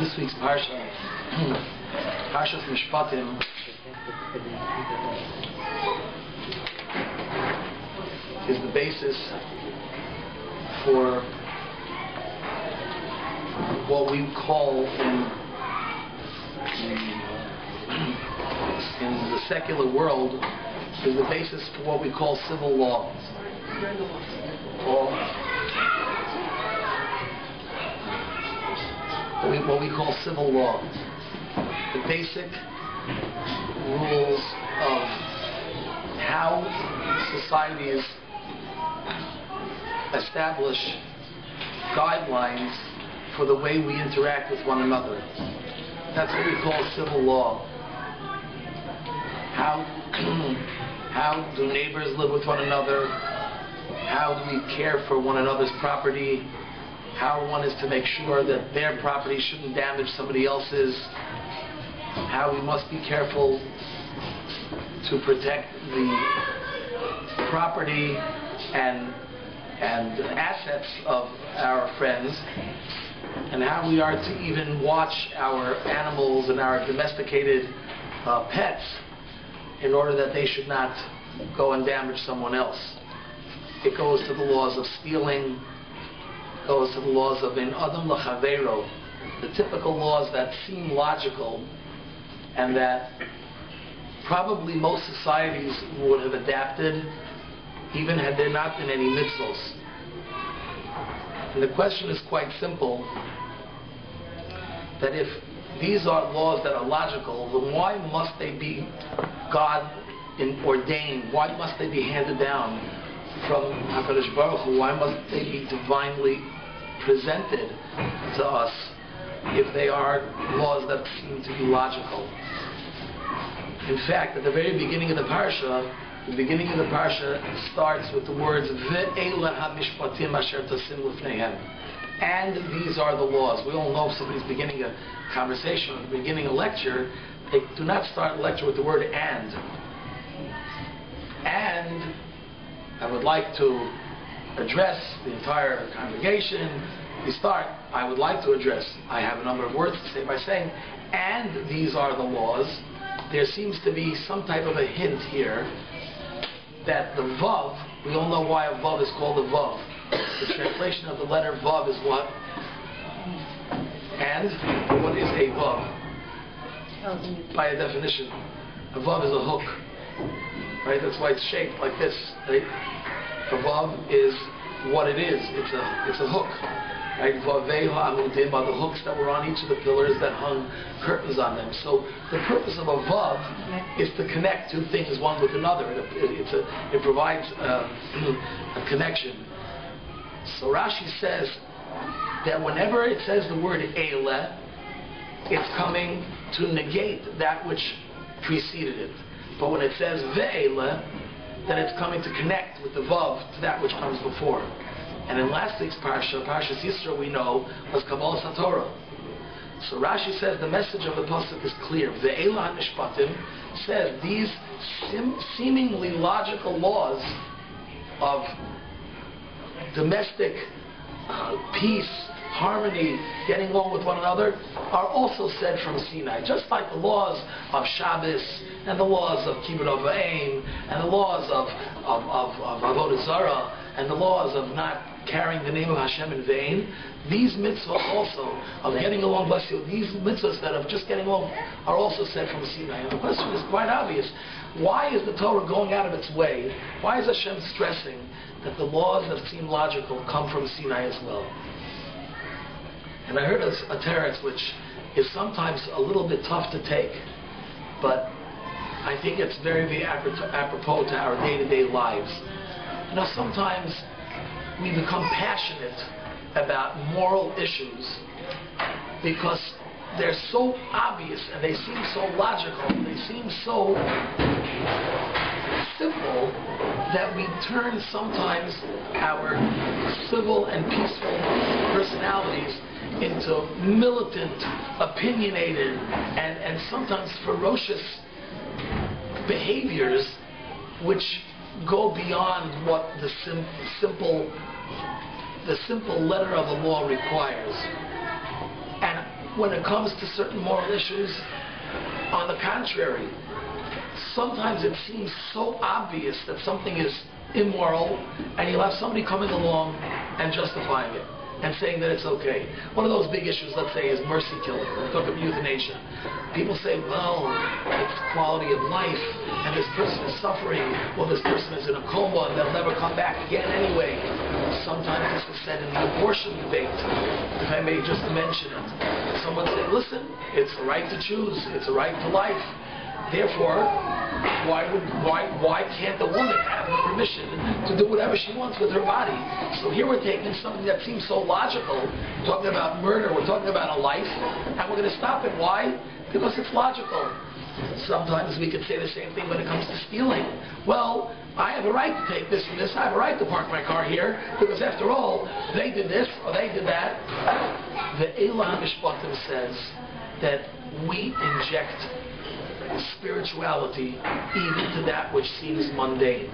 This week's Parsha, Parsha's Mishpatim, is the basis for what we call in the secular world is the basis for what we call civil law. What we call civil law. The basic rules of how societies establish guidelines for the way we interact with one another. That's what we call civil law. How do neighbors live with one another? How do we care for one another's property? How one is to make sure that their property shouldn't damage somebody else's. How we must be careful to protect the property and assets of our friends, and how we are to even watch our animals and our domesticated pets in order that they should not go and damage someone else. It goes to the laws of stealing, goes to the laws of in adam l'chaveiro, the typical laws that seem logical and that probably most societies would have adapted even had there not been any mitzvos. And the question is quite simple, that if these are laws that are logical, then why must they be God ordained? Why must they be handed down from HaKadosh Baruch Hu? Why must they be divinely presented to us if they are laws that seem to be logical? In fact, at the very beginning of the parsha, starts with the words Ve'ela ha-mishpatim asher tasim lifneihem. And these are the laws. We all know if somebody's beginning a conversation or beginning a lecture, they do not start a lecture with the word and. And I would like to address the entire congregation. I would like to address, I have a number of words to say by saying, and these are the laws. There seems to be some type of a hint here that the vav, we all know why a vav is called a vav. The translation of the letter vav is what? And what is a vav? By a definition, a vav is a hook. Right? That's why it's shaped like this. Right? A vav is what it is. It's a hook. Right? Vavei ha'amudim are the hooks that were on each of the pillars that hung curtains on them. So the purpose of a vav is to connect two things one with another. It provides a connection. So Rashi says that whenever it says the word eile, it's coming to negate that which preceded it. But when it says ve'ele, then it's coming to connect with the vav to that which comes before. And in last week's parsha, Parshas Yisro, we know was Kabbalas HaTorah. So Rashi says the message of the pasuk is clear. Ve'ele ha-mishpatim says these seemingly logical laws of domestic peace, harmony, getting along with one another, are also said from Sinai. Just like the laws of Shabbos, and the laws of Kibbud Av V'Aim, and the laws of Avodah Zarah, and the laws of not carrying the name of Hashem in vain, these mitzvahs also, of getting along, bless you, these mitzvahs that of just getting along, are also said from Sinai. And the question is quite obvious. Why is the Torah going out of its way? Why is Hashem stressing that the laws that seem logical come from Sinai as well? And I heard a teretz which is sometimes a little bit tough to take, but I think it's very, very apropos to our day-to-day lives. You know, sometimes we become passionate about moral issues because they're so obvious and they seem so logical, they seem so simple that we turn sometimes our civil and peaceful personalities into militant, opinionated, and sometimes ferocious behaviors which go beyond what the simple letter of the law requires. And when it comes to certain moral issues, on the contrary, sometimes it seems so obvious that something is immoral, and you'll have somebody coming along and justifying it and saying that it's okay. One of those big issues, let's say, is mercy killing. We're talking about euthanasia. People say, well, it's quality of life, and this person is suffering, well, this person is in a coma, and they'll never come back again anyway. Sometimes this is said in the abortion debate, if I may just mention it. Someone say, listen, it's the right to choose, it's a right to life. Therefore, why can't the woman have the permission to do whatever she wants with her body? So here we're taking something that seems so logical, we're talking about murder, we're talking about a life, and we're going to stop it. Why? Because it's logical. Sometimes we could say the same thing when it comes to stealing. Well, I have a right to take this and this, I have a right to park my car here, because after all, they did this or they did that. The Mishpatim says that we inject spirituality even to that which seems mundane.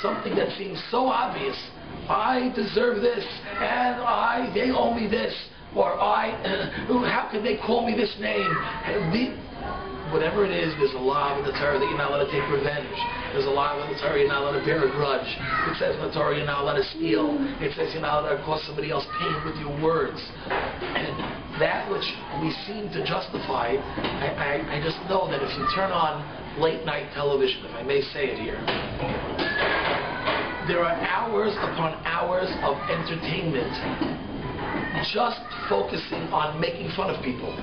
Something that seems so obvious. I deserve this, and they owe me this, or how can they call me this name? Whatever it is, there's a law in the Torah that you're not allowed to take revenge. There's a law in the Torah you're not allowed to bear a grudge. It says in the Torah you're not allowed to steal. It says you're not allowed to cause somebody else pain with your words. And that which we seem to justify, I just know that if you turn on late night television, if I may say it here, there are hours upon hours of entertainment just focusing on making fun of people.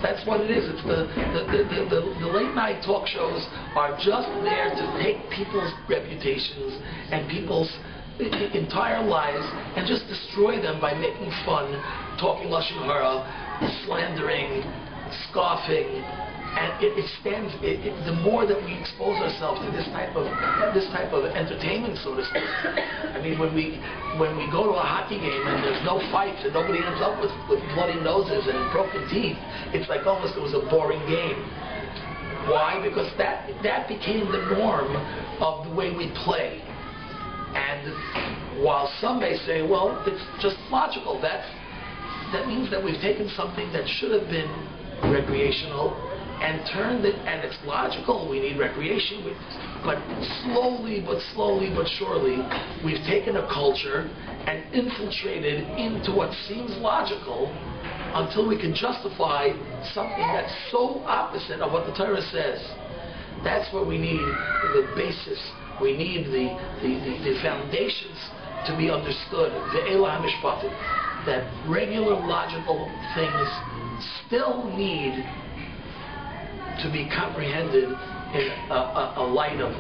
That's what it is. It's the late night talk shows are just there to take people's reputations and people's entire lives and just destroy them by making fun, talking lashon hara, slandering, scoffing, and the more that we expose ourselves to this type of entertainment, so to speak. I mean, when we go to a hockey game and there's no fights and nobody ends up with bloody noses and broken teeth, it's like almost it was a boring game. Why? Because that became the norm of the way we play. And while some may say, well, it's just logical, that means that we've taken something that should have been recreational and turned it, and it's logical, we need recreation, but slowly but surely, we've taken a culture and infiltrated into what seems logical until we can justify something that's so opposite of what the Torah says. That's where we need the basis, we need the foundations to be understood, the Mishpatim, that regular logical things still need to be comprehended in a light of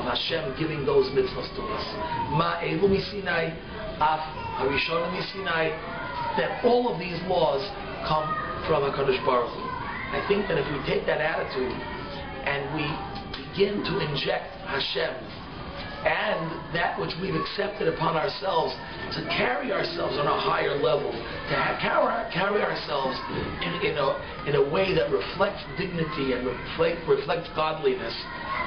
Hashem giving those mitzvahs to us. Ma'elu misinai, af harishonim misinai, that all of these laws come from HaKadosh Baruch Hu. I think that if we take that attitude and we begin to inject Hashem and that which we've accepted upon ourselves, to carry ourselves on a higher level, to carry ourselves in a way that reflects dignity and reflects godliness.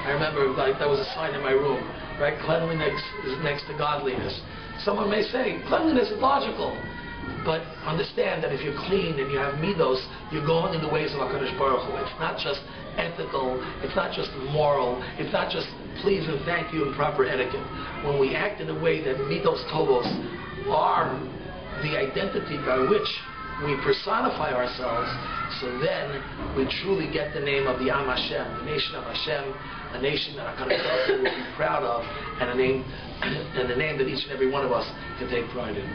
I remember, like, that was a sign in my room, right? Cleanliness is next to godliness. Someone may say, cleanliness is logical. But understand that if you're clean and you have midos, you're going in the ways of HaKadosh Baruch Hu. It's not just ethical, it's not just moral, it's not just please and thank you and proper etiquette. When we act in a way that midos tovos are the identity by which we personify ourselves, so then we truly get the name of the Am Hashem, the nation of Hashem, a nation that HaKadosh Baruch Hu will be proud of, and a name that each and every one of us can take pride in.